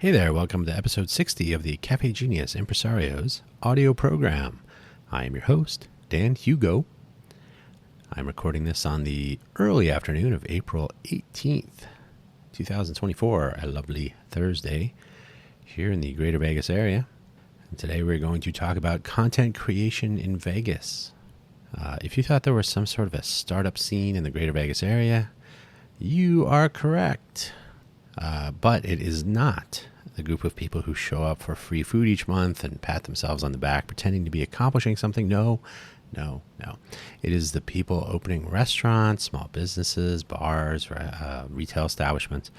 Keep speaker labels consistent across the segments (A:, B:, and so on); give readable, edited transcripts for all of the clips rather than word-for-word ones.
A: Hey there, welcome to episode 60 of the Cafe Genius Impresarios audio program. I am your host, Dan Hugo. I'm recording this on the early afternoon of April 18th, 2024, a lovely Thursday here in the greater Vegas area. And today we're going to talk about content creation in Vegas. If you thought there was some sort of a startup scene in the greater Vegas area, you are correct. But it is not the group of people who show up for free food each month and pat themselves on the back pretending to be accomplishing something. No. It is the people opening restaurants, small businesses, bars, retail establishments.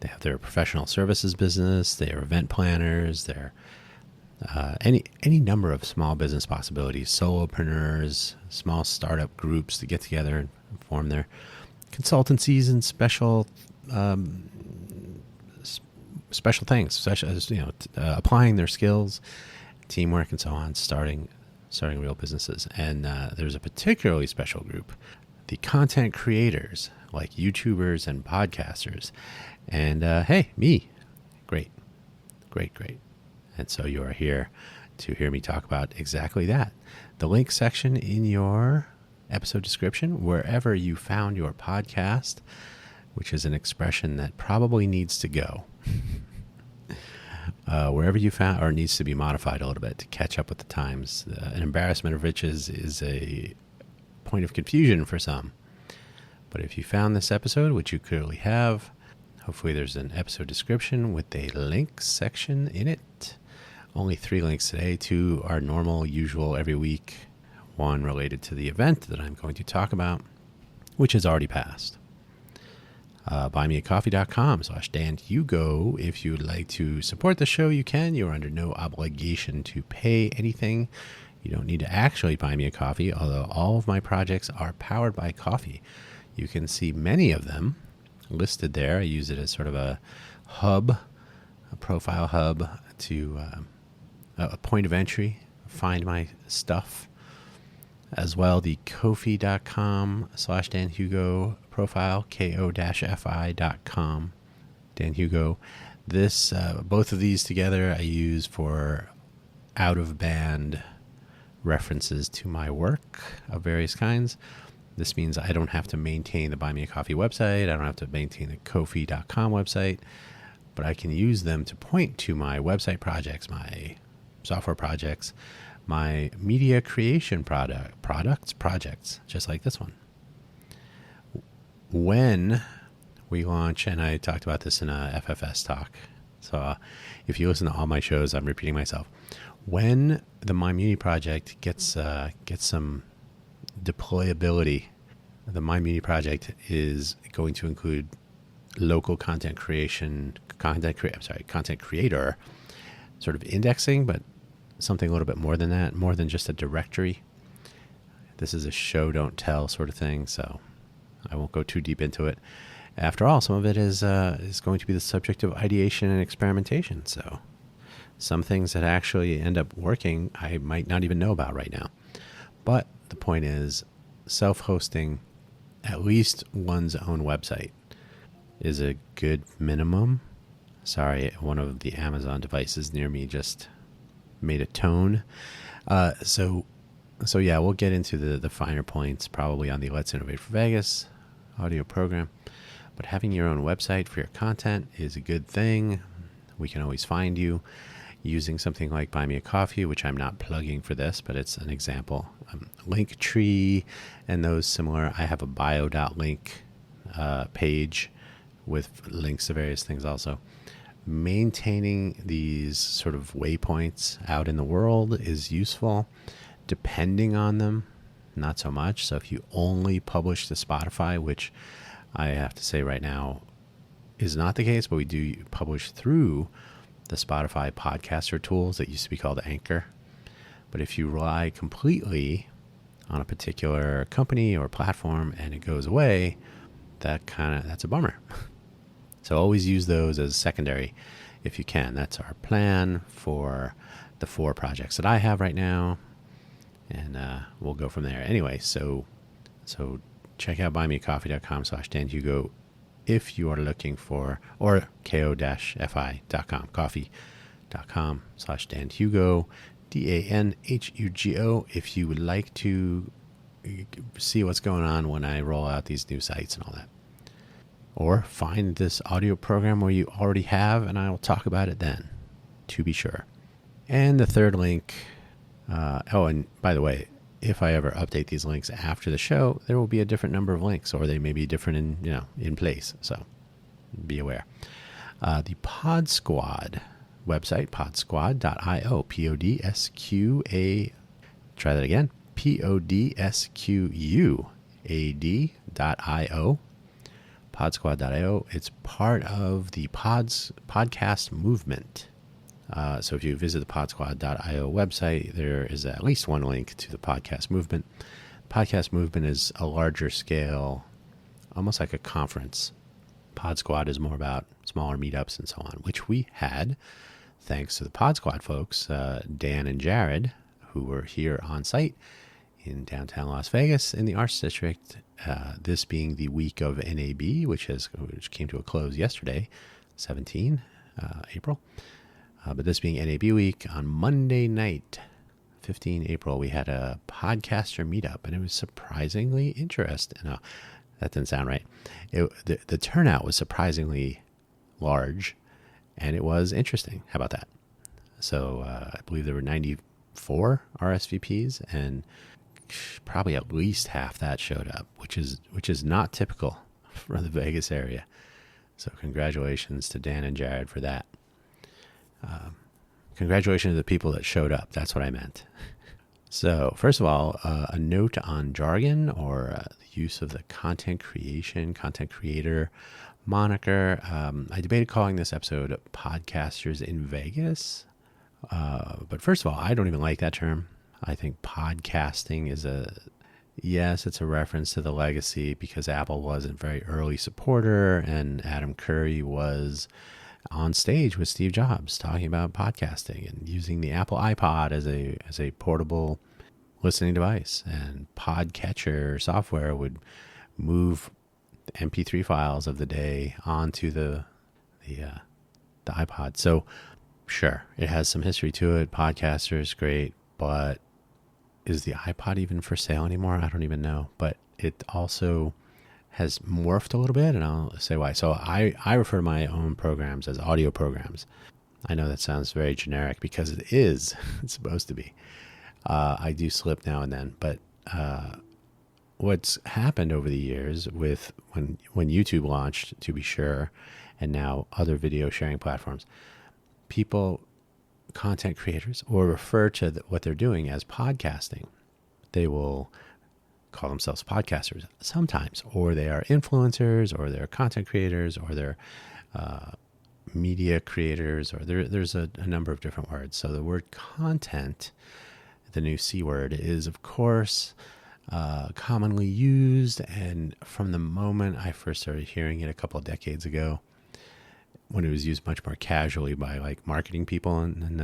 A: They have their professional services business, they are event planners, they're any number of small business possibilities, solopreneurs, small startup groups that get together and form their consultancies and special things, such as applying their skills, teamwork, and so on, starting real businesses. And there's a particularly special group, the content creators, like YouTubers and podcasters. And hey, me, great. And so you are here to hear me talk about exactly that. The link section in your episode description, wherever you found your podcast, which is an expression that probably needs to go. Wherever you found, or needs to be modified a little bit to catch up with the times. An embarrassment of riches is a point of confusion for some. But if you found this episode, which you clearly have, hopefully there's an episode description with a links section in it. Only 3 links today. 2 are normal, usual, every week. 1 related to the event that I'm going to talk about, which has already passed. Buymeacoffee.com/Dan Hugo. If you'd like to support the show, you can. You're under no obligation to pay anything. You don't need to actually buy me a coffee, although all of my projects are powered by coffee. You can see many of them listed there. I use it as sort of a hub, a profile hub to a point of entry, find my stuff. As well, the Ko-fi.com/Dan Hugo profile, ko-fi.com, Dan Hugo. This, both of these together, I use for out-of-band references to my work of various kinds. This means I don't have to maintain the Buy Me a Coffee website. I don't have to maintain the Ko-fi.com website, but I can use them to point to my website projects, my software projects, my media creation projects, just like this one. When we launch, and I talked about this in a FFS talk, so if you listen to all my shows, I'm repeating myself. When the My Muni project gets some deployability, the My Muni project is going to include local content creator sort of indexing, but something a little bit more than that, more than just a directory. This is a show don't tell sort of thing, so I won't go too deep into it. After all, some of it is going to be the subject of ideation and experimentation, so some things that actually end up working I might not even know about right now. But the point is, self-hosting at least one's own website is a good minimum. Sorry, one of the Amazon devices near me just made a tone. So yeah, we'll get into the finer points probably on the Let's Innovate for Vegas audio program. But having your own website for your content is a good thing. We can always find you using something like Buy Me a Coffee, which I'm not plugging for this, but it's an example. Linktree and those similar. I have a bio.link page with links to various things also. Maintaining these sort of waypoints out in the world is useful. Depending on them, not so much. So if you only publish to Spotify, which I have to say right now is not the case, but we do publish through the Spotify podcaster tools that used to be called Anchor. But if you rely completely on a particular company or platform and it goes away, that's a bummer. So always use those as secondary if you can. That's our plan for the 4 projects that I have right now. And we'll go from there. Anyway, so check out buymeacoffee.com/Dan Hugo if you are looking for, or ko-fi.com, coffee.com/Dan Hugo, DANHUGO, if you would like to see what's going on when I roll out these new sites and all that. Or find this audio program where you already have, and I will talk about it then, to be sure. And the third link, and by the way, if I ever update these links after the show, there will be a different number of links, or they may be different in place. So be aware. The Pod Squad website, podsquad.io, PODSQA. Try that again. PODSQUAD.io. Podsquad.io. It's part of the podcast movement. So if you visit the podsquad.io website, there is at least one link to the podcast movement. Podcast movement is a larger scale, almost like a conference. Pod Squad is more about smaller meetups and so on, which we had thanks to the Pod Squad folks, Dan and Jared, who were here on site in downtown Las Vegas in the Arts District. This being the week of NAB, which came to a close yesterday, 17 April. But this being NAB week, on Monday night, 15 April, we had a podcaster meetup, and it was surprisingly interesting. No, that didn't sound right. The turnout was surprisingly large, and it was interesting. How about that? So I believe there were 94 RSVPs, and probably at least half that showed up, which is not typical for the Vegas area. So congratulations to Dan and Jared for that. Congratulations to the people that showed up. That's what I meant. So first of all, a note on jargon, or the use of the content creator moniker. I debated calling this episode Podcasters in Vegas. But first of all, I don't even like that term. I think podcasting is it's a reference to the legacy, because Apple was a very early supporter, and Adam Curry was on stage with Steve Jobs talking about podcasting and using the Apple iPod as a portable listening device, and Podcatcher software would move MP3 files of the day onto the iPod. So sure, it has some history to it. Podcaster is great, but is the iPod even for sale anymore? I don't even know. But it also has morphed a little bit, and I'll say why. So I refer to my own programs as audio programs. I know that sounds very generic, because it is. It's supposed to be. I do slip now and then, but what's happened over the years with when YouTube launched, to be sure, and now other video sharing platforms, content creators, or refer to what they're doing as podcasting. They will call themselves podcasters sometimes, or they are influencers, or they're content creators, or they're media creators, or there's a number of different words. So the word content, the new C word, is of course commonly used, and from the moment I first started hearing it a couple of decades ago, when it was used much more casually by like marketing people and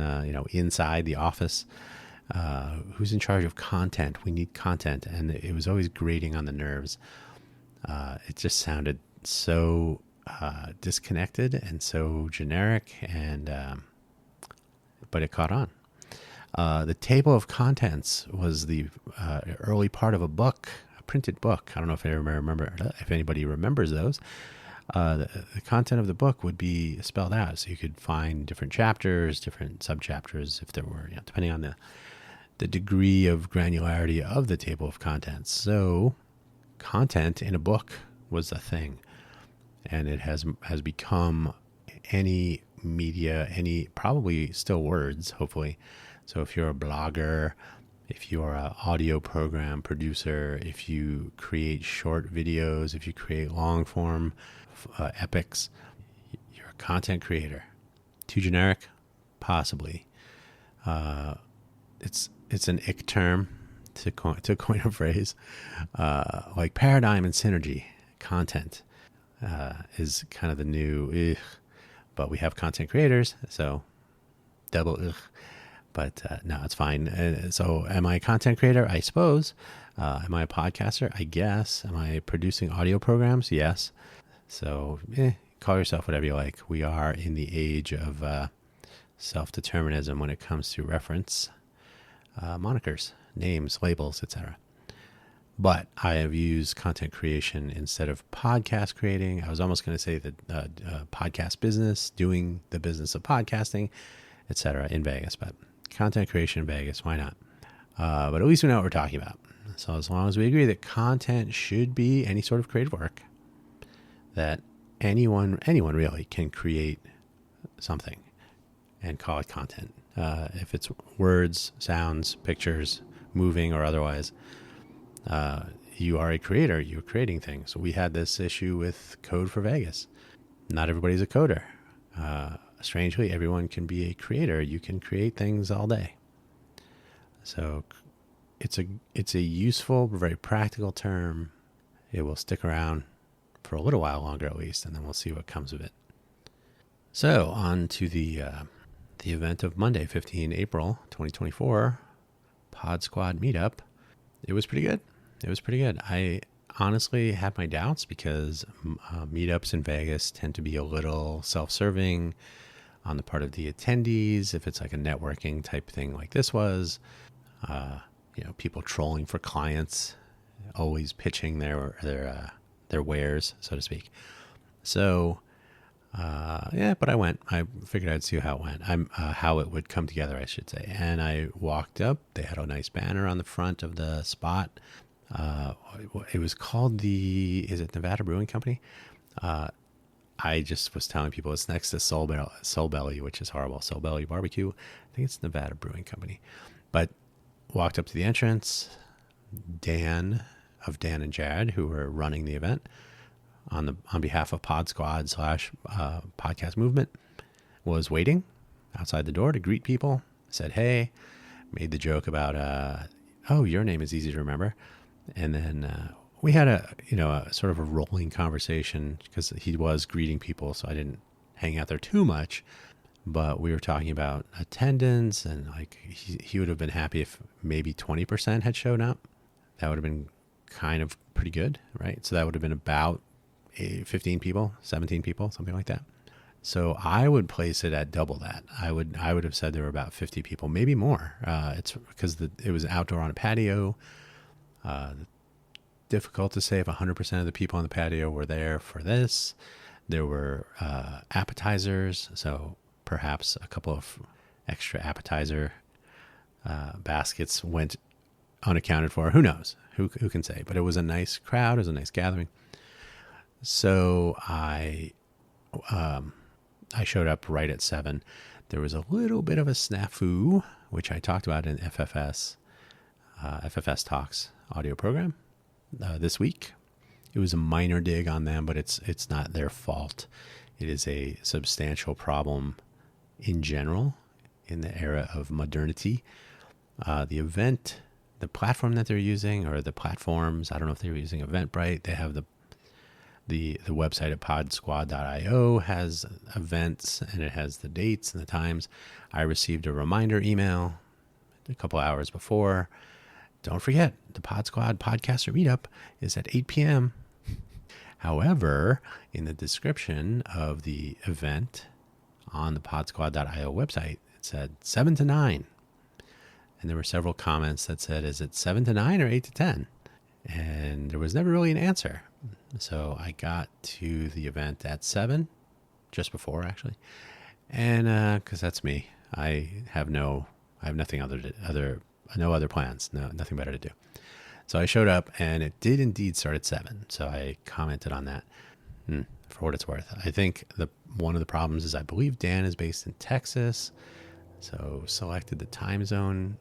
A: inside the office, who's in charge of content? We need content. And it was always grating on the nerves. It just sounded so disconnected and so generic, but it caught on. The table of contents was the early part of a book, a printed book. I don't know if anybody remembers those. The content of the book would be spelled out, so you could find different chapters, different subchapters, if there were, depending on the degree of granularity of the table of contents. So content in a book was a thing, and it has become any media, probably still words, hopefully. So if you're a blogger, if you're an audio program producer, if you create short videos, if you create long form epics, you're a content creator. Too generic? Possibly. It's an ick term, to coin a phrase. Like paradigm and synergy. Content is kind of the new but we have content creators, so double ugh. But no, it's fine. So am I a content creator? I suppose. Am I a podcaster? I guess. Am I producing audio programs? Yes. So call yourself whatever you like. We are in the age of self-determinism when it comes to reference, monikers, names, labels, etc. But I have used content creation instead of podcast creating. I was almost going to say that podcast business, doing the business of podcasting, etc. in Vegas, but content creation in Vegas, why not? But at least we know what we're talking about. So as long as we agree that content should be any sort of creative work, that anyone really can create something and call it content. If it's words, sounds, pictures, moving or otherwise, you are a creator. You're creating things. We had this issue with Code for Vegas. Not everybody's a coder. Strangely, everyone can be a creator. You can create things all day. So it's a useful, very practical term. It will stick around for a little while longer at least, and then we'll see what comes of it. So on to the event of Monday, 15 April 2024, Pod Squad meetup. It was pretty good. I honestly had my doubts because meetups in Vegas tend to be a little self-serving on the part of the attendees. If it's like a networking type thing like this was, people trolling for clients, always pitching their wares, so to speak. So, but I went. I figured I'd see how it went. How it would come together, I should say. And I walked up. They had a nice banner on the front of the spot. It was called is it Nevada Brewing Company? I just was telling people it's next to Soul Belly, which is horrible. Soul Belly Barbecue. I think it's Nevada Brewing Company. But walked up to the entrance. Dan and Jared, who were running the event on behalf of Pod Squad / podcast movement, was waiting outside the door to greet people. Said, hey, made the joke about, your name is easy to remember. And then we had a sort of a rolling conversation because he was greeting people, so I didn't hang out there too much. But we were talking about attendance, and like he would have been happy if maybe 20% had shown up. That would have been kind of pretty good, right? So that would have been about 15 people, 17 people, something like that. So I would place it at double that. I would have said there were about 50 people, maybe more. It's because it was outdoor on a patio. Difficult to say if 100% of the people on the patio were there for this. There were appetizers, so perhaps a couple of extra appetizer baskets went unaccounted for. Who knows? Who can say? But it was a nice crowd. It was a nice gathering. So I showed up right at 7. There was a little bit of a snafu, which I talked about in FFS Talks audio program this week. It was a minor dig on them, but it's not their fault. It is a substantial problem in general in the era of modernity. The event, the platform that they're using, or the platforms, I don't know if they were using Eventbrite. They have the website at podsquad.io has events, and it has the dates and the times. I received a reminder email a couple hours before. Don't forget, the Pod Squad Podcaster Meetup is at 8 p.m. However, in the description of the event on the podsquad.io website, it said 7 to 9. And there were several comments that said, is it 7 to 9 or 8 to 10? And there was never really an answer. So I got to the event at 7, just before actually. And because that's me, I have nothing no other plans, nothing better to do. So I showed up, and it did indeed start at 7. So I commented on that for what it's worth. I think one of the problems is I believe Dan is based in Texas, so selected the time zone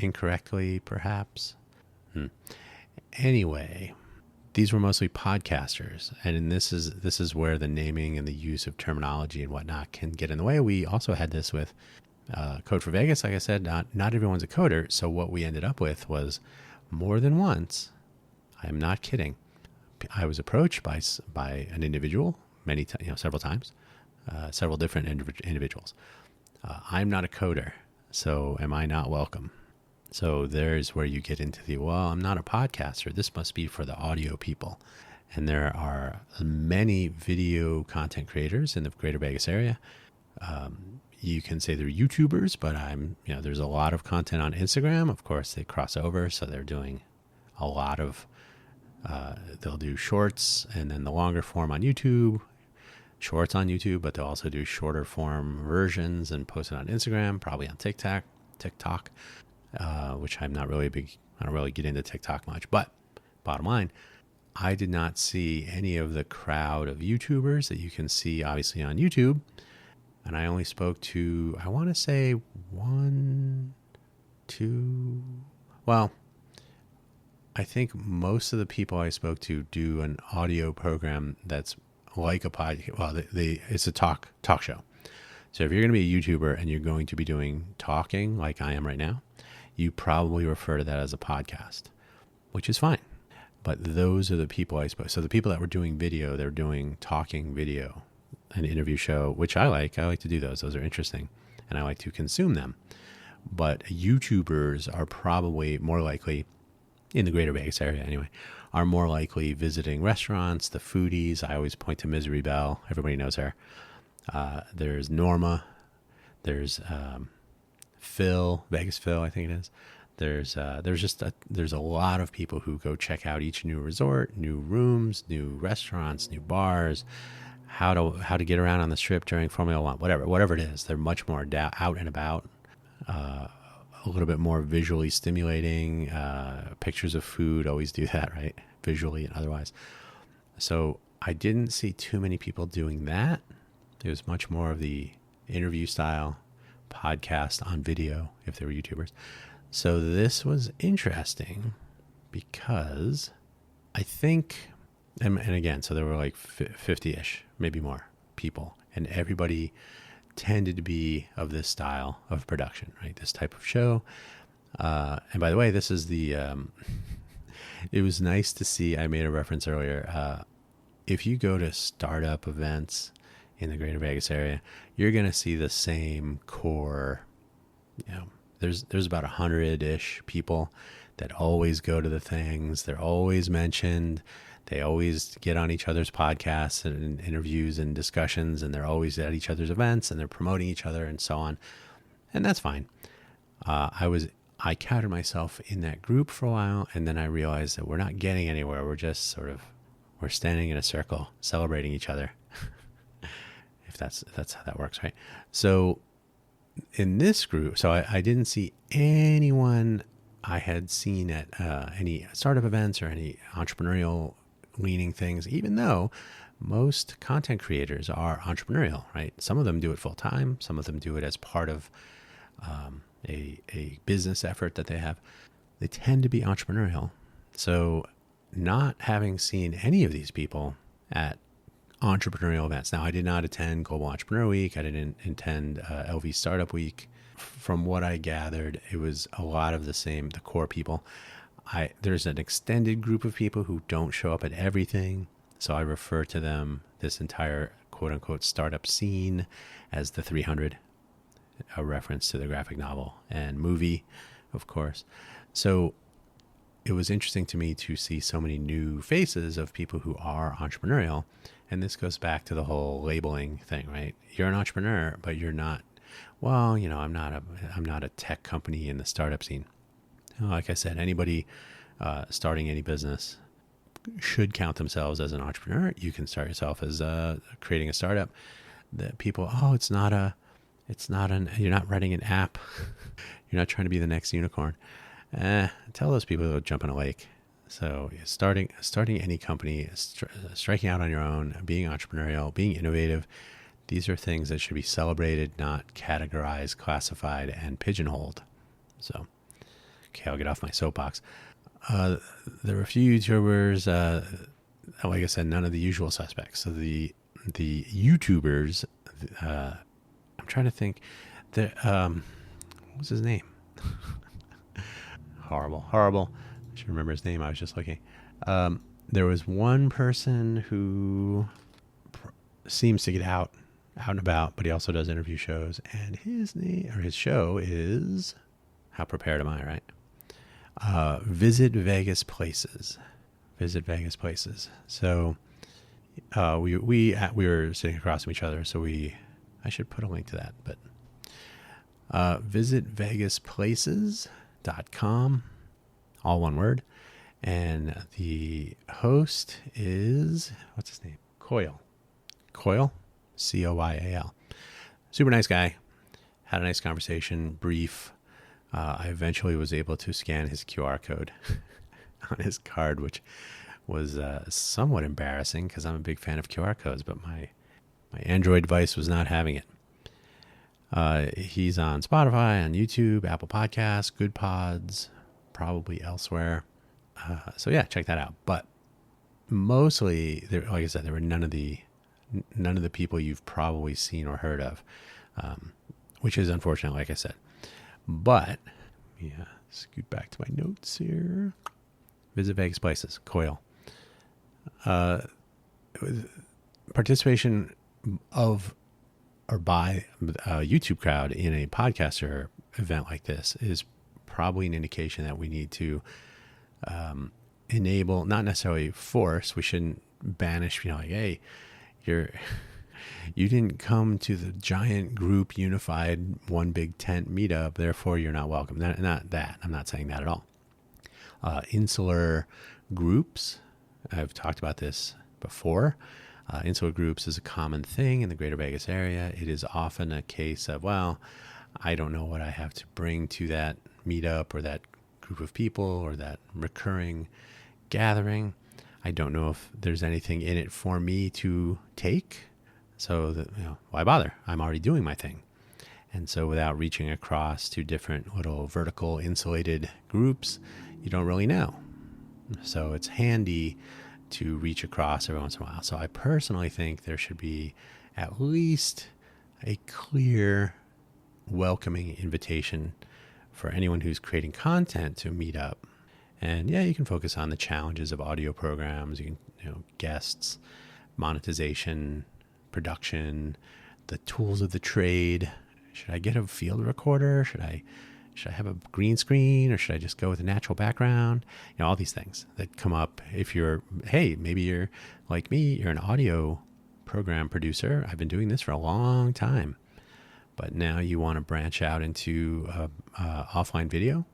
A: incorrectly, perhaps. Anyway, these were mostly podcasters, and this is where the naming and the use of terminology and whatnot can get in the way. We also had this with Code for Vegas. Like I said, not everyone's a coder, so what we ended up with was more than once. I am not kidding. I was approached by an individual several times, several different individuals. I'm not a coder, so am I not welcome? So there's where you get into I'm not a podcaster. This must be for the audio people. And there are many video content creators in the greater Vegas area. You can say they're YouTubers, but there's a lot of content on Instagram. Of course, they cross over, so they're doing a lot of, they'll do shorts and then the longer form on YouTube, shorts on YouTube, but they'll also do shorter form versions and post it on Instagram, probably on TikTok, which I'm not really I don't really get into TikTok much, but bottom line, I did not see any of the crowd of YouTubers that you can see obviously on YouTube. And I only spoke to, I want to say I think most of the people I spoke to do an audio program that's like a podcast. Well, it's a talk show. So if you're going to be a YouTuber and you're going to be doing talking like I am right now, you probably refer to that as a podcast, which is fine. But those are the people I spoke. So the people that were doing video, they're doing talking video, an interview show, which I like. I like to do those. Those are interesting, and I like to consume them. But YouTubers are probably more likely, in the greater Vegas area anyway, are more likely visiting restaurants, the foodies. I always point to Misery Bell. Everybody knows her. There's Norma. There's Phil, Vegas Phil, I think it is. There's a lot of people who go check out each new resort, new rooms, new restaurants, new bars, how to get around on the strip during Formula One, whatever it is. They're much more out and about, a little bit more visually stimulating. Pictures of food always do that, right? Visually and otherwise. So I didn't see too many people doing that. It was much more of the interview style podcast on video if they were YouTubers. So this was interesting because I think, and again, so there were like 50-ish, maybe more people, and everybody tended to be of this style of production, right? This type of show. And by the way, this is it was nice to see, I made a reference earlier, if you go to startup events in the greater Vegas area, you're going to see the same core, there's about 100-ish people that always go to the things. They're always mentioned. They always get on each other's podcasts and interviews and discussions, and they're always at each other's events, and they're promoting each other and so on. And that's fine. I counted myself in that group for a while, and then I realized that we're not getting anywhere. We're just we're standing in a circle celebrating each other. If that's how that works, right? So in this group, so I didn't see anyone I had seen at any startup events or any entrepreneurial leaning things, even though most content creators are entrepreneurial, right? Some of them do it full time. Some of them do it as part of a business effort that they have. They tend to be entrepreneurial. So not having seen any of these people at entrepreneurial events. Now, I did not attend Global Entrepreneur Week. I didn't attend LV Startup Week. From what I gathered, it was a lot of the core people. There's an extended group of people who don't show up at everything. So I refer to them, this entire quote unquote startup scene, as the 300, a reference to the graphic novel and movie, of course. So it was interesting to me to see so many new faces of people who are entrepreneurial. And this goes back to the whole labeling thing, right? You're an entrepreneur, but you're not, I'm not a tech company in the startup scene. Like I said, anybody starting any business should count themselves as an entrepreneur. You can start yourself as creating a startup. That people, you're not writing an app. You're not trying to be the next unicorn. Tell those people to jump in a lake. So starting any company, striking out on your own, being entrepreneurial, being innovative, these are things that should be celebrated, not categorized, classified, and pigeonholed. So, okay, I'll get off my soapbox. There were a few YouTubers, like I said, none of the usual suspects. So the YouTubers, I'm trying to think, what's his name? Horrible. I should remember his name. I was just looking. There was one person who seems to get out and about, but he also does interview shows, and his show is How Prepared Am I, right? Visit Vegas Places. Visit Vegas places. So we were sitting across from each other, so I should put a link to that, but visit vegasplaces.com, all one word. And the host is, what's his name? Coyle, Coyal. Super nice guy. Had a nice conversation, brief. I eventually was able to scan his QR code on his card, which was somewhat embarrassing because I'm a big fan of QR codes, but my Android device was not having it. He's on Spotify, on YouTube, Apple Podcasts, Good Pods, probably elsewhere. So yeah, check that out. But mostly, like I said, there were none of the people you've probably seen or heard of, which is unfortunate, like I said. But yeah, scoot back to my notes here. Visit Vegas places, Coyle. Participation of or by a YouTube crowd in a podcaster event like this is probably an indication that we need to enable, not necessarily force. We shouldn't banish, like, hey, you didn't come to the giant group unified one big tent meetup, therefore you're not welcome. Not that. I'm not saying that at all. Insular groups, I've talked about this before. Insular groups is a common thing in the greater Vegas area. It is often a case of, well, I don't know what I have to bring to that meetup or that group of people or that recurring gathering. I don't know if there's anything in it for me to take. So why bother? I'm already doing my thing. And so without reaching across to different little vertical insulated groups, you don't really know. So it's handy to reach across every once in a while. So I personally think there should be at least a clear, welcoming invitation for anyone who's creating content to meet up. And yeah, you can focus on the challenges of audio programs, guests, monetization, production, the tools of the trade. Should I get a field recorder? Should I have a green screen, or should I just go with a natural background? All these things that come up if maybe you're like me, you're an audio program producer. I've been doing this for a long time, but now you want to branch out into offline video.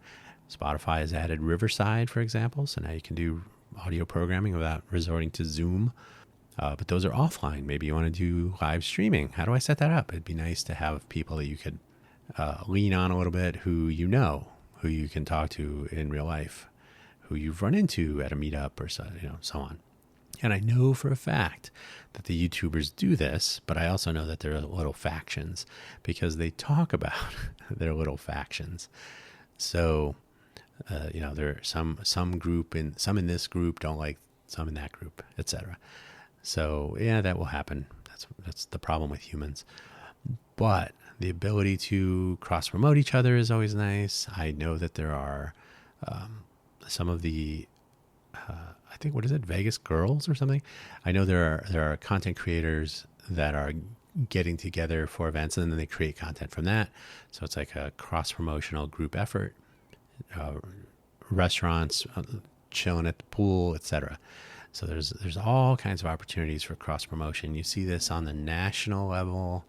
A: Spotify has added Riverside, for example, so now you can do audio programming without resorting to Zoom. But those are offline. Maybe you want to do live streaming. How do I set that up? It'd be nice to have people that you could lean on a little bit, who you can talk to in real life, who you've run into at a meetup or so on. And I know for a fact that the YouTubers do this, but I also know that there are little factions because they talk about their little factions. So, there are some in this group don't like some in that group, etc. So yeah, that will happen. That's the problem with humans. But the ability to cross-promote each other is always nice. I know that there are some of the, I think, what is it, Vegas Girls or something? I know there are content creators that are getting together for events, and then they create content from that. So it's like a cross-promotional group effort. Restaurants, chilling at the pool, etc. So there's all kinds of opportunities for cross-promotion. You see this on the national level.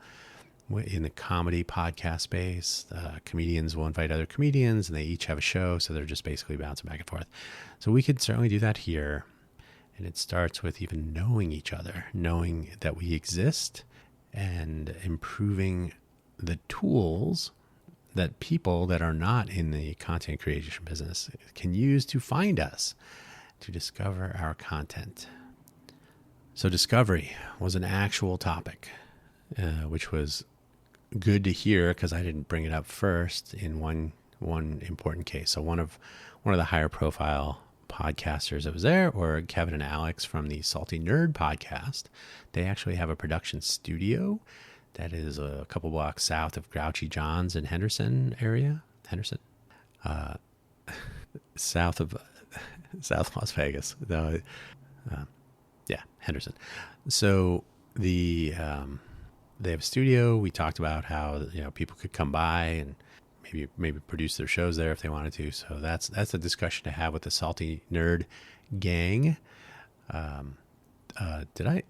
A: In the comedy podcast space, comedians will invite other comedians and they each have a show. So they're just basically bouncing back and forth. So we could certainly do that here. And it starts with even knowing each other, knowing that we exist, and improving the tools that people that are not in the content creation business can use to find us, to discover our content. So discovery was an actual topic, which was good to hear because I didn't bring it up first in one important case. So one of the higher profile podcasters that was there were Kevin and Alex from the Salty Nerd podcast. They actually have a production studio that is a couple blocks south of Grouchy John's in Henderson area. South Las Vegas. Henderson. So they have a studio. We talked about how people could come by and maybe produce their shows there if they wanted to. So that's a discussion to have with the Salty Nerd gang. Did I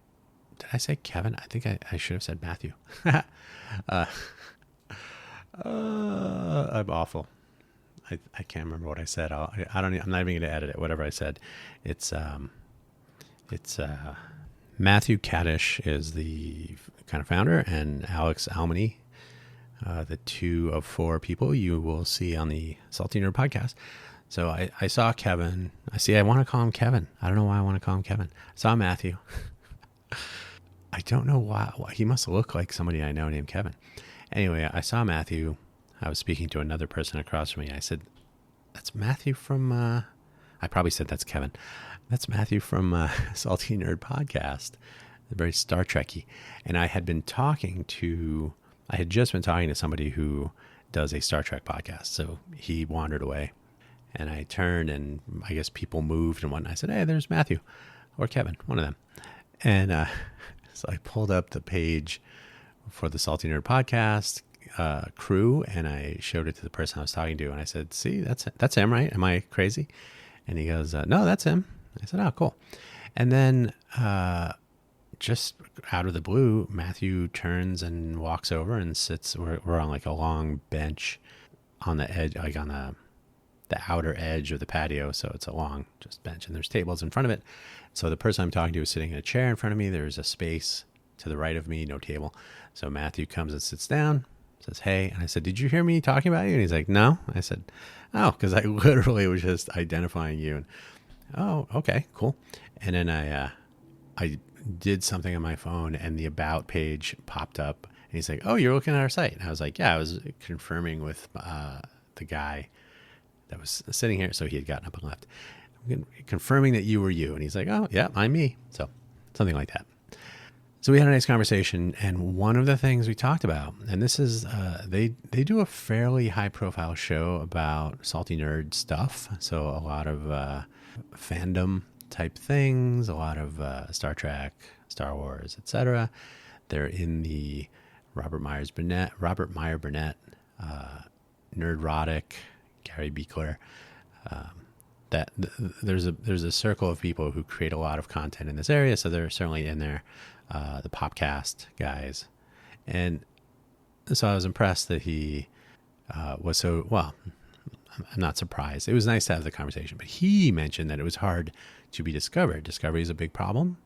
A: say Kevin? I think I should have said Matthew. I'm awful. I can't remember what I said. I'm not even going to edit it. Whatever I said, it's Matthew Kadish is the kind of founder, and Alex Almany, the 2 of 4 people you will see on the Salty Nerd podcast. So I saw Kevin. I want to call him Kevin. I don't know why I want to call him Kevin. I saw Matthew. I don't know why. He must look like somebody I know named Kevin. Anyway, I saw Matthew. I was speaking to another person across from me. I said, that's Matthew from, I probably said that's Kevin. That's Matthew from Salty Nerd Podcast. Very Star Trek-y. And I had just been talking to somebody who does a Star Trek podcast. So he wandered away. And I turned, and I guess people moved and whatnot. I said, hey, there's Matthew or Kevin, one of them. And so I pulled up the page for the Salty Nerd Podcast crew, and I showed it to the person I was talking to, and I said, see, that's him, right? Am I crazy? And he goes, no, that's him. I said, oh, cool. And then just out of the blue, Matthew turns and walks over and sits. We're on like a long bench on the edge, like on the outer edge of the patio. So it's a long just bench, and there's tables in front of it. So the person I'm talking to is sitting in a chair in front of me. There's a space to the right of me, no table. So Matthew comes and sits down, says, hey. And I said, did you hear me talking about you? And he's like, no. I said, oh, because I literally was just identifying you. And, oh, okay, cool. And then I did something on my phone, and the About page popped up. And he's like, oh, you're looking at our site. And I was like, yeah, I was confirming with the guy that was sitting here. So he had gotten up and left. I'm confirming that you were you. And he's like, oh, yeah, I'm me. So something like that. So we had a nice conversation, and one of the things we talked about, and this is, they do a fairly high-profile show about Salty Nerd stuff. So a lot of fandom type things, a lot of Star Trek, Star Wars, etc. They're in the Robert Meyer Burnett, Nerdrotic, Gary Beekler. There's a circle of people who create a lot of content in this area, so they're certainly in there. The Popcast guys. And so I was impressed that he was so, well, I'm not surprised. It was nice to have the conversation, but he mentioned that it was hard to be discovered. Discovery is a big problem.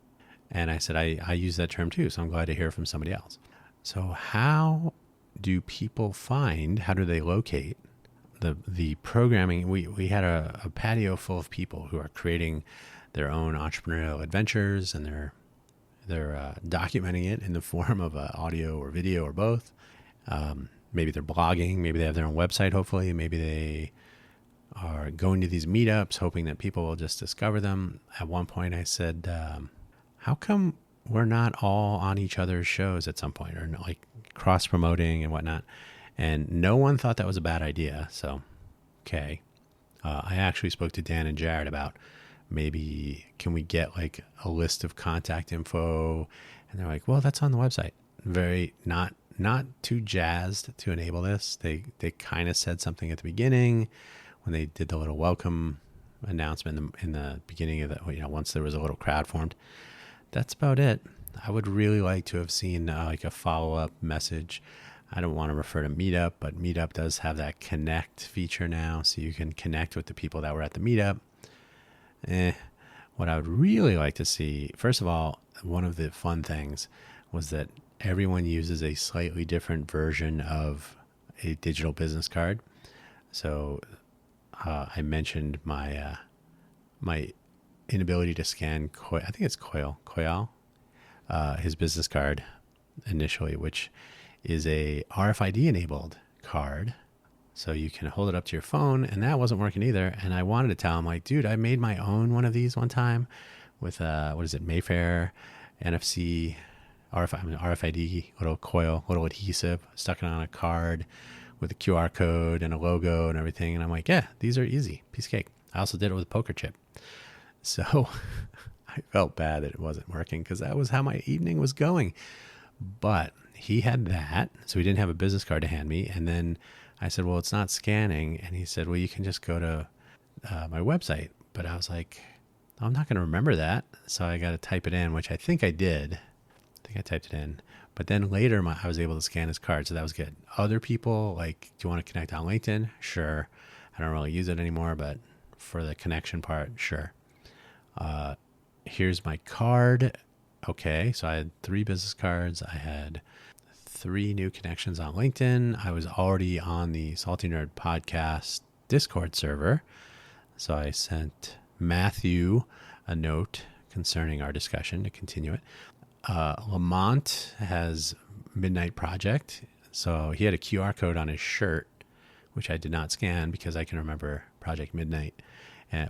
A: And I said, I use that term too, so I'm glad to hear from somebody else. So how do they locate the programming? We had a patio full of people who are creating their own entrepreneurial adventures, and they're documenting it in the form of audio or video or both. Maybe they're blogging. Maybe they have their own website, hopefully. Maybe they are going to these meetups, hoping that people will just discover them. At one point, I said, how come we're not all on each other's shows at some point, or like cross-promoting and whatnot? And no one thought that was a bad idea. So, okay. I actually spoke to Dan and Jared about, maybe can we get like a list of contact info? And they're like, well, that's on the website. Very not too jazzed to enable this. They kind of said something at the beginning when they did the little welcome announcement in the beginning of the, once there was a little crowd formed. That's about it. I would really like to have seen like a follow-up message. I don't want to refer to Meetup, but Meetup does have that connect feature now, so you can connect with the people that were at the meetup. What I would really like to see, first of all, one of the fun things was that everyone uses a slightly different version of a digital business card. So I mentioned my inability to scan I think it's Koyal, his business card initially, which is a RFID enabled card. So you can hold it up to your phone, and that wasn't working either. And I wanted to tell him, like, dude, I made my own one of these one time with, Mayfair, NFC, RFID, little coil, little adhesive, stuck it on a card with a QR code and a logo and everything. And I'm like, yeah, these are easy, piece of cake. I also did it with a poker chip. So I felt bad that it wasn't working, because that was how my evening was going. But he had that, so he didn't have a business card to hand me. And then I said, well, it's not scanning. And he said, well, you can just go to my website. But I was like, I'm not going to remember that. So I got to type it in, which I think I did. I think I typed it in. But then later I was able to scan his card. So that was good. Other people, like, do you want to connect on LinkedIn? Sure. I don't really use it anymore, but for the connection part, sure. Here's my card. Okay. So I had 3 business cards. I had 3 new connections on LinkedIn. I was already on the Salty Nerd podcast Discord server. So I sent Matthew a note concerning our discussion to continue it. Lamont has Midnight Project. So he had a QR code on his shirt, which I did not scan because I can remember Project Midnight.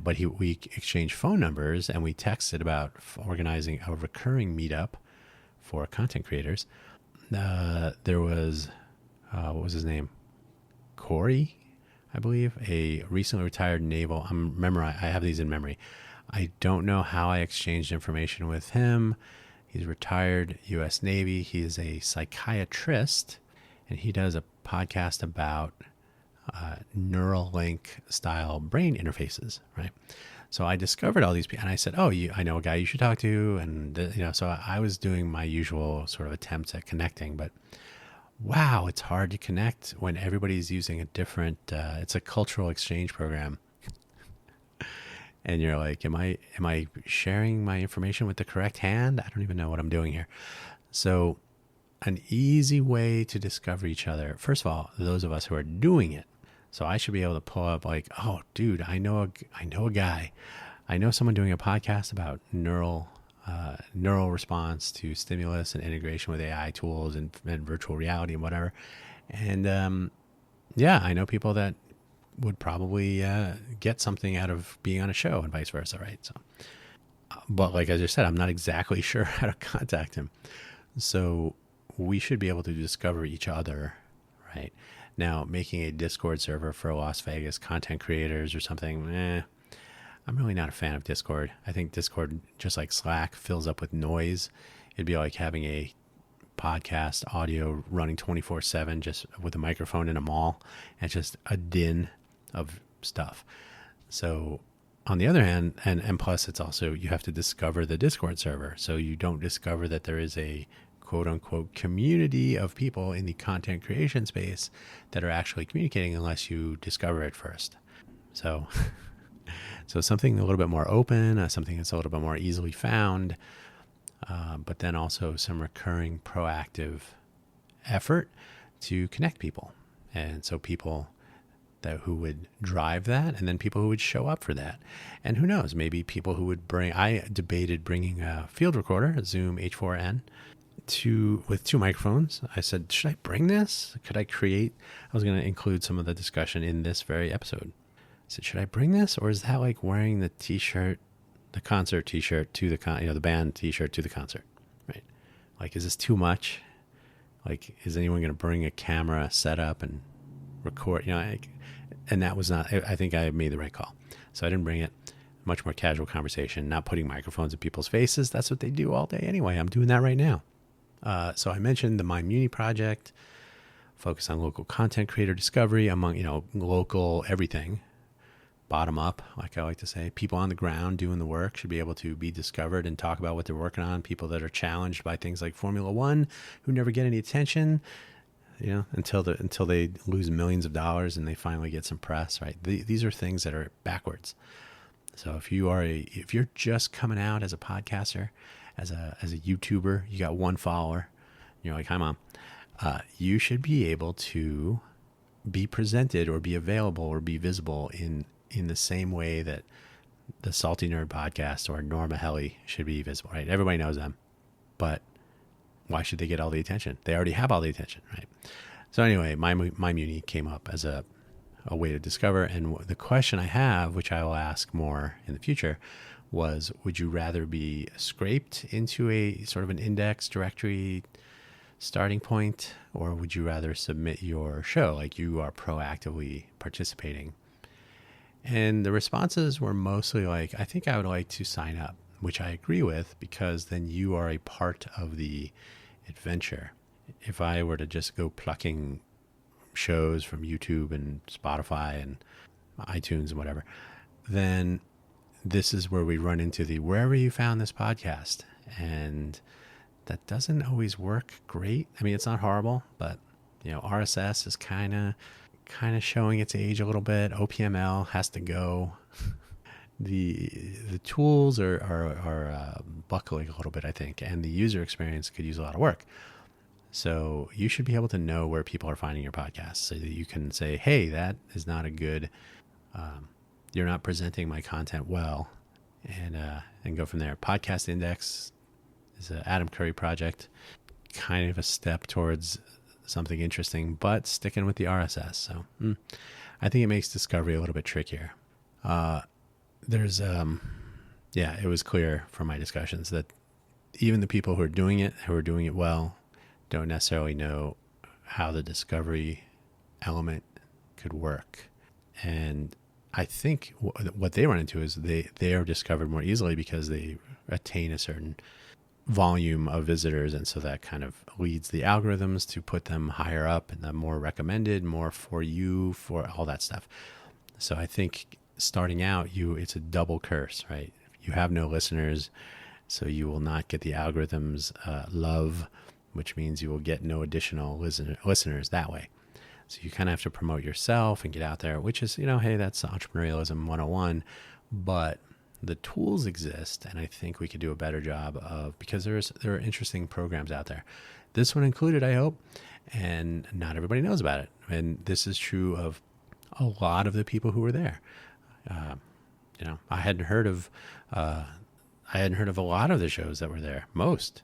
A: But we exchanged phone numbers and we texted about organizing a recurring meetup for content creators. There was, what was his name? Corey, I believe, a recently retired naval. I have these in memory. I don't know how I exchanged information with him. He's retired U.S. Navy. He is a psychiatrist, and he does a podcast about Neuralink style brain interfaces, right? So I discovered all these people, and I said, I know a guy you should talk to. And, so I was doing my usual sort of attempts at connecting, but wow, it's hard to connect when everybody's using a different, it's a cultural exchange program. And you're like, am I sharing my information with the correct hand? I don't even know what I'm doing here. So an easy way to discover each other, first of all, those of us who are doing it. So I should be able to pull up like, oh, dude, I know a guy. I know someone doing a podcast about neural response to stimulus and integration with AI tools and virtual reality and whatever. And I know people that would probably get something out of being on a show and vice versa, right? So, but like I just said, I'm not exactly sure how to contact him. So we should be able to discover each other, right? Now, making a Discord server for Las Vegas content creators or something, I'm really not a fan of Discord. I think Discord, just like Slack, fills up with noise. It'd be like having a podcast audio running 24/7 just with a microphone in a mall, and just a din of stuff. So on the other hand, and plus it's also, you have to discover the Discord server. So you don't discover that there is a quote unquote community of people in the content creation space that are actually communicating unless you discover it first. So something a little bit more open, something that's a little bit more easily found, but then also some recurring proactive effort to connect people. And so people who would drive that, and then people who would show up for that. And who knows, maybe people who would I debated bringing a field recorder, a Zoom H4n, with 2 microphones. I said, should I bring this? I was going to include some of the discussion in this very episode. I said, should I bring this? Or is that like wearing the t-shirt, the concert t-shirt to the band t-shirt to the concert, right? Like, is this too much? Like, is anyone going to bring a camera set up and record? And that was not, I think I made the right call. So I didn't bring it. Much more casual conversation, not putting microphones in people's faces. That's what they do all day anyway. I'm doing that right now. So I mentioned the MyMuni project, focus on local content creator discovery among, local everything, bottom up, like I like to say. People on the ground doing the work should be able to be discovered and talk about what they're working on. People that are challenged by things like Formula One, who never get any attention, until they lose millions of dollars and they finally get some press, right? These are things that are backwards. So if you're just coming out as a podcaster, as a YouTuber, you got 1 follower, you're like, hi mom, you should be able to be presented or be available or be visible in the same way that the Salty Nerd podcast or Norma Helly should be visible, right? Everybody knows them, but why should they get all the attention? They already have all the attention, right? So anyway, MyMuni came up as a way to discover. And the question I have, which I will ask more in the future, was, would you rather be scraped into a sort of an index directory starting point, or would you rather submit your show like you are proactively participating? And the responses were mostly like, I think I would like to sign up, which I agree with, because then you are a part of the adventure. if I were to just go plucking shows from YouTube and Spotify and iTunes and whatever, then this is where we run into the wherever you found this podcast. And that doesn't always work great. I mean, it's not horrible, but RSS is kind of showing its age a little bit. OPML has to go. The tools are buckling a little bit, I think, and the user experience could use a lot of work. So you should be able to know where people are finding your podcast so that you can say, hey, that is not a good, you're not presenting my content well, and go from there. Podcast Index is an Adam Curry project, kind of a step towards something interesting, but sticking with the RSS. So I think it makes discovery a little bit trickier. It was clear from my discussions that even the people who are doing it well, don't necessarily know how the discovery element could work. And I think what they run into is they are discovered more easily because they attain a certain volume of visitors. And so that kind of leads the algorithms to put them higher up and the more recommended, more for you, for all that stuff. So I think starting out, it's a double curse, right? You have no listeners, so you will not get the algorithms love, which means you will get no additional listeners that way. So you kind of have to promote yourself and get out there, which is, hey, that's entrepreneurialism 101. But the tools exist, and I think we could do a better job of, because there are interesting programs out there. This one included, I hope, and not everybody knows about it. And this is true of a lot of the people who were there. I hadn't heard of a lot of the shows that were there. Most.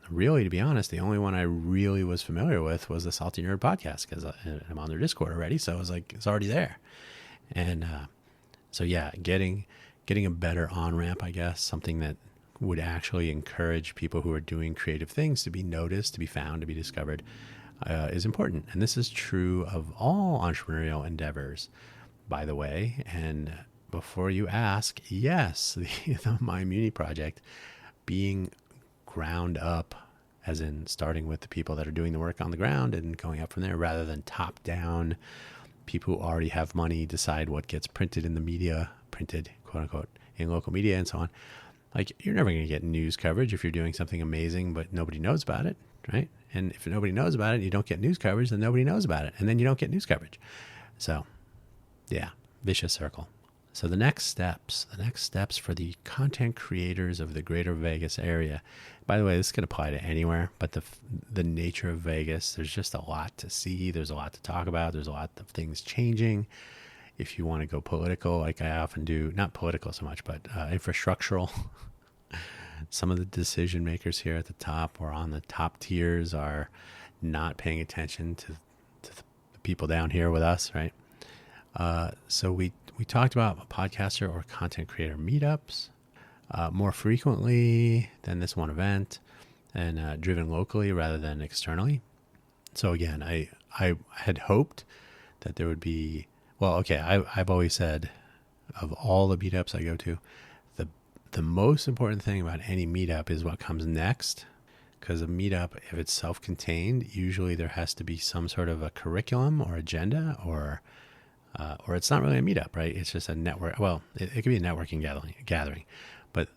A: Really, to be honest, the only one I really was familiar with was the Salty Nerd podcast, because I'm on their Discord already. So I was like, it's already there. And getting a better on-ramp, I guess, something that would actually encourage people who are doing creative things to be noticed, to be found, to be discovered, is important. And this is true of all entrepreneurial endeavors, by the way. And before you ask, yes, the My Muni project being ground up, as in starting with the people that are doing the work on the ground and going up from there, rather than top down, people who already have money decide what gets printed in the media, printed, quote unquote, in local media and so on. Like, you're never going to get news coverage if you're doing something amazing, but nobody knows about it, right? And if nobody knows about it, you don't get news coverage, then nobody knows about it, and then you don't get news coverage. So, yeah, vicious circle. So the next steps for the content creators of the greater Vegas area, by the way, this can apply to anywhere, but the nature of Vegas, there's just a lot to see. There's a lot to talk about. There's a lot of things changing. If you want to go political, like I often do, not political so much, but infrastructural, some of the decision makers here at the top or on the top tiers are not paying attention to the people down here with us, right? So we talked about podcaster or content creator meetups more frequently than this one event, and driven locally rather than externally. So again, I had hoped that there would be, I've always said, of all the meetups I go to, the most important thing about any meetup is what comes next. Because a meetup, if it's self-contained, usually there has to be some sort of a curriculum or agenda, or it's not really a meetup, right? It's just a network. Well, it could be a networking gathering, but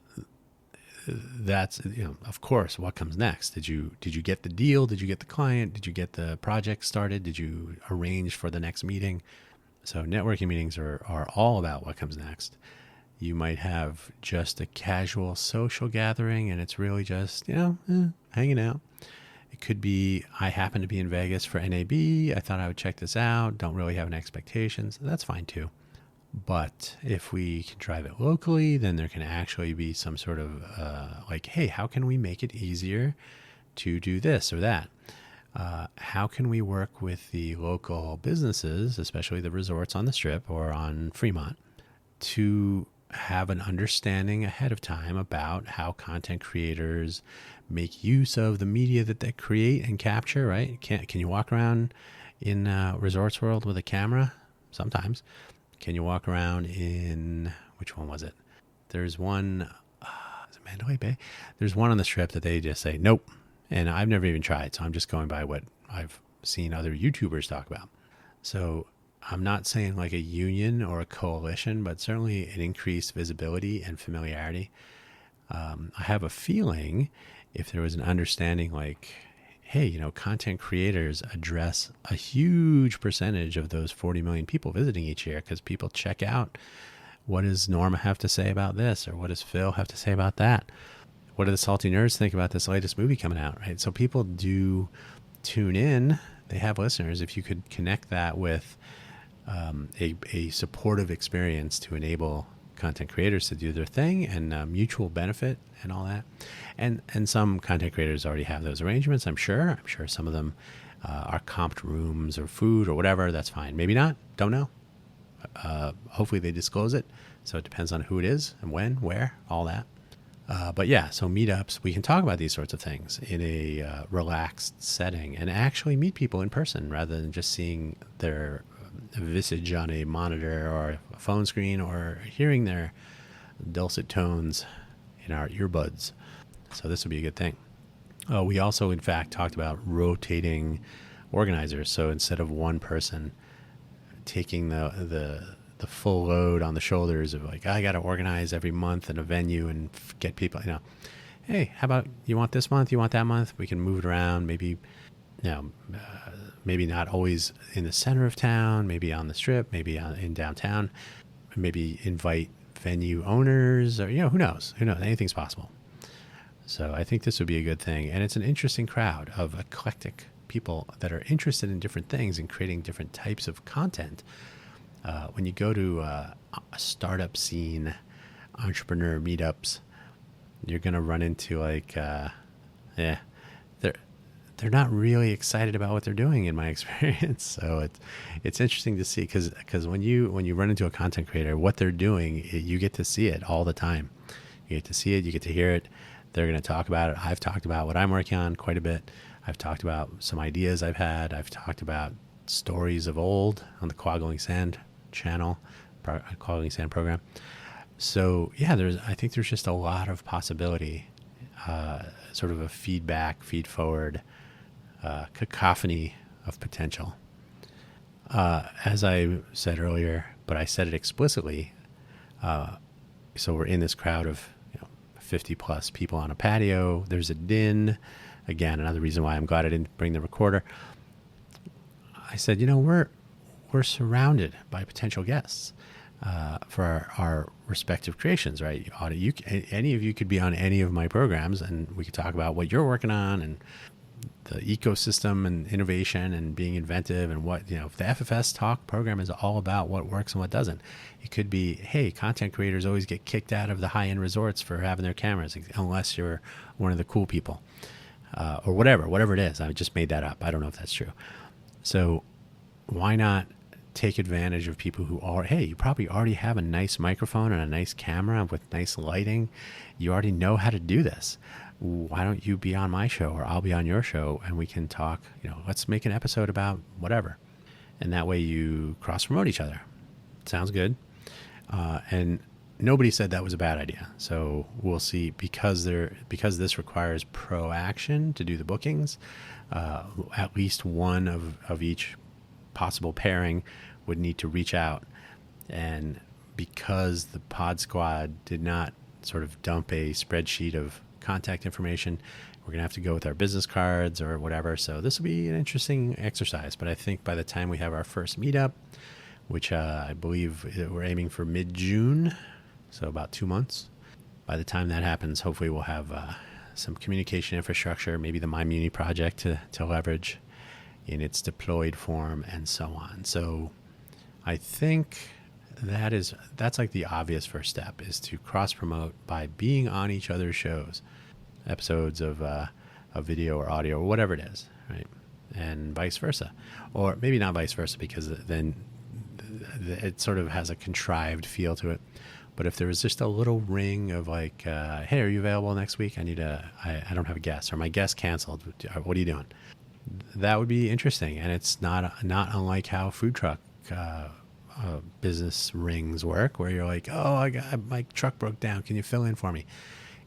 A: that's, of course, what comes next. Did you get the deal? Did you get the client? Did you get the project started? Did you arrange for the next meeting? So networking meetings are all about what comes next. You might have just a casual social gathering, and it's really just, hanging out. It could be, I happen to be in Vegas for NAB. I thought I would check this out. Don't really have any expectations. That's fine too. But if we can drive it locally, then there can actually be some sort of hey, how can we make it easier to do this or that? How can we work with the local businesses, especially the resorts on the Strip or on Fremont, to have an understanding ahead of time about how content creators make use of the media that they create and capture, right? Can you walk around in Resorts World with a camera? Sometimes. Can you walk around in, which one was it? There's one, is it Mandalay Bay? There's one on the Strip that they just say, nope, And I've never even tried, so I'm just going by what I've seen other YouTubers talk about. So I'm not saying like a union or a coalition, but certainly an increased visibility and familiarity. I have a feeling if there was an understanding like, hey, content creators address a huge percentage of those 40 million people visiting each year because people check out what does Norma have to say about this, or what does Phil have to say about that? What do the salty nerds think about this latest movie coming out, right? So people do tune in. They have listeners. If you could connect that with a supportive experience to enable content creators to do their thing and mutual benefit and all that. And some content creators already have those arrangements, I'm sure. I'm sure some of them are comped rooms or food or whatever. That's fine. Maybe not. Don't know. Hopefully they disclose it. So it depends on who it is and when, where, all that. But yeah, so meetups, we can talk about these sorts of things in a relaxed setting and actually meet people in person rather than just seeing their visage on a monitor or a phone screen or hearing their dulcet tones in our earbuds. So this would be a good thing. We also, in fact, talked about rotating organizers. So instead of one person taking the full load on the shoulders of like, I got to organize every month in a venue and get people, hey, how about you want this month? You want that month? We can move it around. Maybe, maybe not always in the center of town, maybe on the strip, maybe in downtown, maybe invite venue owners or, who knows? Anything's possible. So I think this would be a good thing. And it's an interesting crowd of eclectic people that are interested in different things and creating different types of content. When you go to a startup scene, entrepreneur meetups, you're going to run into like, they're not really excited about what they're doing in my experience. So it's interesting to see because when you run into a content creator, what they're doing, you get to see it all the time. You get to see it, you get to hear it. They're going to talk about it. I've talked about what I'm working on quite a bit. I've talked about some ideas I've had. I've talked about stories of old on the Quaggling Sand channel, Quaggling Sand program. So yeah, I think there's just a lot of possibility, sort of a feed forward, cacophony of potential. As I said earlier, but I said it explicitly. So we're in this crowd of 50 plus people on a patio. There's a din. Again, another reason why I'm glad I didn't bring the recorder. I said, we're surrounded by potential guests for our respective creations, right? Any of you could be on any of my programs, and we could talk about what you're working on and the ecosystem and innovation and being inventive and what, if the FFS Talk program is all about what works and what doesn't. It could be, hey, content creators always get kicked out of the high-end resorts for having their cameras, unless you're one of the cool people, or whatever it is. I just made that up. I don't know if that's true. So why not take advantage of people who are, hey, you probably already have a nice microphone and a nice camera with nice lighting. You already know how to do this. Why don't you be on my show, or I'll be on your show, and we can talk, let's make an episode about whatever. And that way you cross promote each other. Sounds good. And nobody said that was a bad idea. So we'll see, because this requires proaction to do the bookings, at least one of each possible pairing would need to reach out. And because the Pod Squad did not sort of dump a spreadsheet of contact information, we're going to have to go with our business cards or whatever. So this will be an interesting exercise. But I think by the time we have our first meetup, which I believe we're aiming for mid-June, so about 2 months, by the time that happens, hopefully we'll have some communication infrastructure, maybe the MyMuni project to leverage in its deployed form, and so on. So I think that's like the obvious first step, is to cross promote by being on each other's shows, episodes of video or audio or whatever it is, right? And vice versa, or maybe not vice versa, because then it sort of has a contrived feel to it. But if there was just a little ring of like, hey, are you available next week? I don't have a guest, or my guest canceled. What are you doing? That would be interesting. And it's not unlike how food truck business rings work, where you're like, oh, my truck broke down. Can you fill in for me?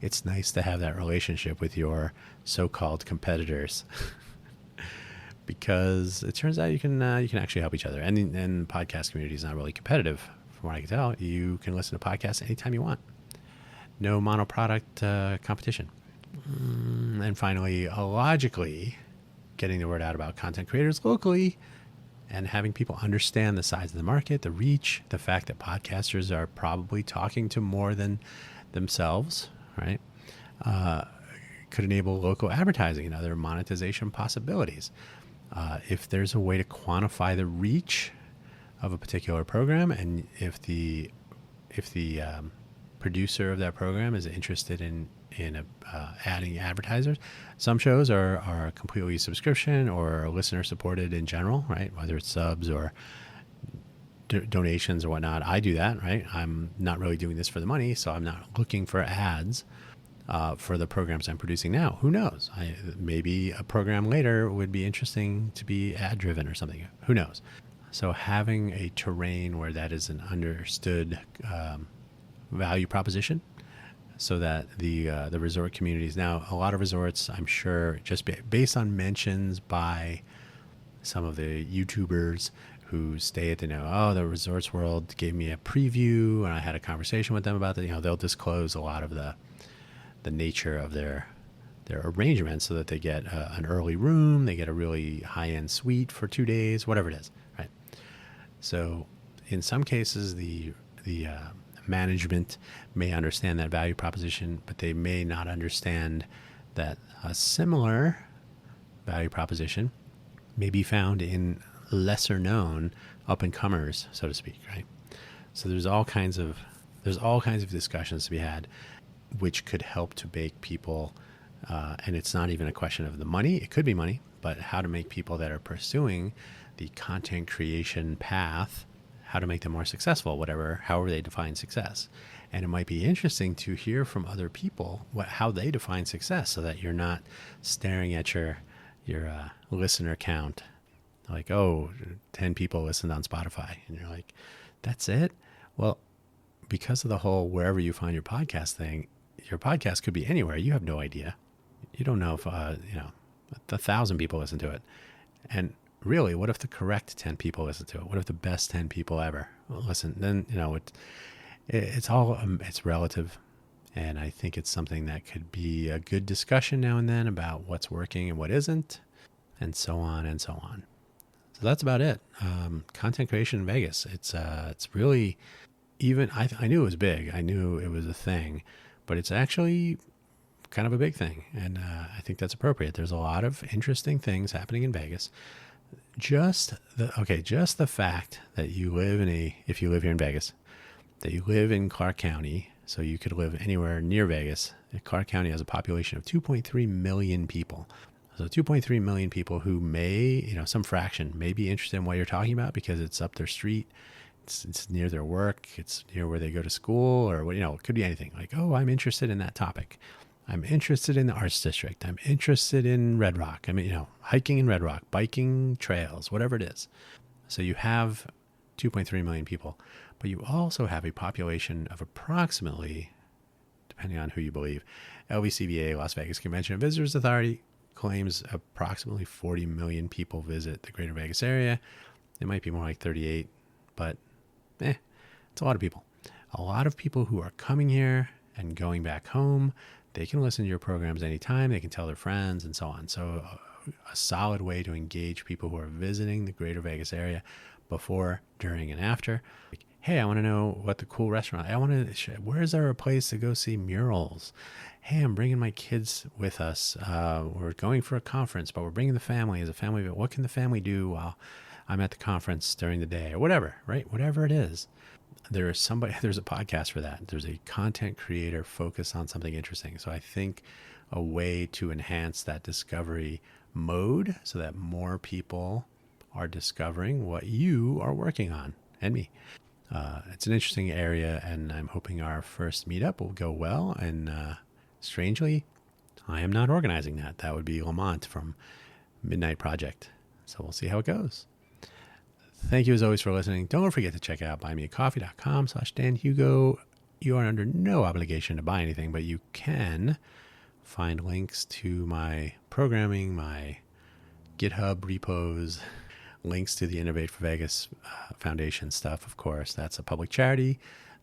A: it's nice to have that relationship with your so-called competitors because it turns out you can actually help each other. And podcast community is not really competitive, from what I can tell. You can listen to podcasts anytime you want. No monoproduct competition. And finally, logically, getting the word out about content creators locally and having people understand the size of the market, the reach, the fact that podcasters are probably talking to more than themselves, right? Could enable local advertising and other monetization possibilities. If there's a way to quantify the reach of a particular program, and if the producer of that program is interested in adding advertisers, some shows are completely subscription or listener supported in general, right? Whether it's subs or donations or whatnot. I do that, right? I'm not really doing this for the money, so I'm not looking for ads for the programs I'm producing now. Who knows? Maybe a program later would be interesting to be ad driven or something. Who knows? So having a terrain where that is an understood value proposition, so that the resort communities, now a lot of resorts, I'm sure, just based on mentions by some of the YouTubers who stay at the Resorts World gave me a preview and I had a conversation with them about that. They'll disclose a lot of the nature of their arrangements so that they get an early room, they get a really high-end suite for 2 days, whatever it is, right? So in some cases, the management may understand that value proposition, but they may not understand that a similar value proposition may be found in lesser known up and comers, so to speak, right? So there's all kinds of discussions to be had, which could help to make people, and it's not even a question of the money. It could be money, but how to make people that are pursuing the content creation path, how to make them more successful, however they define success. And it might be interesting to hear from other people how they define success, so that you're not staring at your listener count, like, 10 people listened on Spotify, and you're like, that's it? Well, because of the whole wherever you find your podcast thing, your podcast could be anywhere. You have no idea. You don't know if 1,000 people listen to it. And really, what if the correct 10 people listen to it? What if the best 10 people ever listen? Then, it's relative. And I think it's something that could be a good discussion now and then about what's working and what isn't, and so on and so on. So that's about it. Content creation in Vegas. It's really, even, I knew it was big. I knew it was a thing, but it's actually kind of a big thing. And I think that's appropriate. There's a lot of interesting things happening in Vegas. Just the fact that if you live here in Vegas, that you live in Clark County, so you could live anywhere near Vegas. Clark County has a population of 2.3 million people. So 2.3 million people who may, some fraction may be interested in what you're talking about because it's up their street. It's near their work. It's near where they go to school, or it could be anything. Like, I'm interested in that topic. I'm interested in the arts district. I'm interested in Red Rock. Hiking in Red Rock, biking trails, whatever it is. So you have 2.3 million people, but you also have a population of approximately, depending on who you believe, LVCVA, Las Vegas Convention and Visitors Authority, claims approximately 40 million people visit the greater Vegas area. It might be more like 38, but it's a lot of people. A lot of people who are coming here and going back home. They can listen to your programs anytime. They can tell their friends and so on. So a solid way to engage people who are visiting the greater Vegas area before, during, and after. Like, hey, I want to know what the cool restaurant. Where is there a place to go see murals? Hey, I'm bringing my kids with us. We're going for a conference, but we're bringing the family as a family. What can the family do while I'm at the conference during the day, or whatever, right? Whatever it is. There's a podcast for that. There's a content creator focused on something interesting. So I think a way to enhance that discovery mode so that more people are discovering what you are working on, and me. It's an interesting area, and I'm hoping our first meetup will go well. And strangely, I am not organizing that. That would be Lamont from Midnight Project. So we'll see how it goes. Thank you as always for listening. Don't forget to check out buymeacoffee.com/Dan Hugo. you are under no obligation to buy anything, but you can find links to my programming, my GitHub repos, links to the Innovate for Vegas Foundation stuff. Of course, that's a public charity,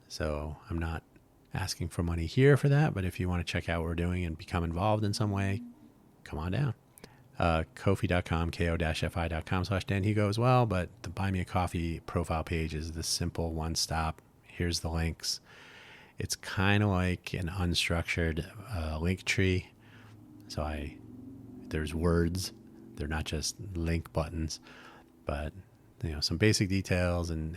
A: so I'm not asking for money here for that, but if you want to check out what we're doing and become involved in some way, come on down. Ko-fi.com, ko-fi.com/Dan Hugo as well, but the Buy Me a Coffee profile page is the simple one-stop. Here's the links. It's kind of like an unstructured link tree. So there's words. They're not just link buttons, but some basic details, and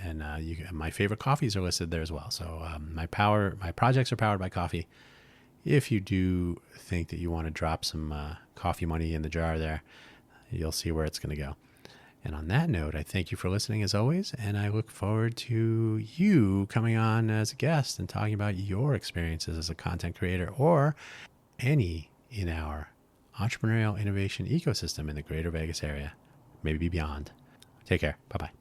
A: my favorite coffees are listed there as well. So my projects are powered by coffee. If you do think that you want to drop some coffee money in the jar there, you'll see where it's going to go. And on that note, I thank you for listening as always, and I look forward to you coming on as a guest and talking about your experiences as a content creator or any in our entrepreneurial innovation ecosystem in the greater Vegas area, maybe beyond. Take care. Bye-bye.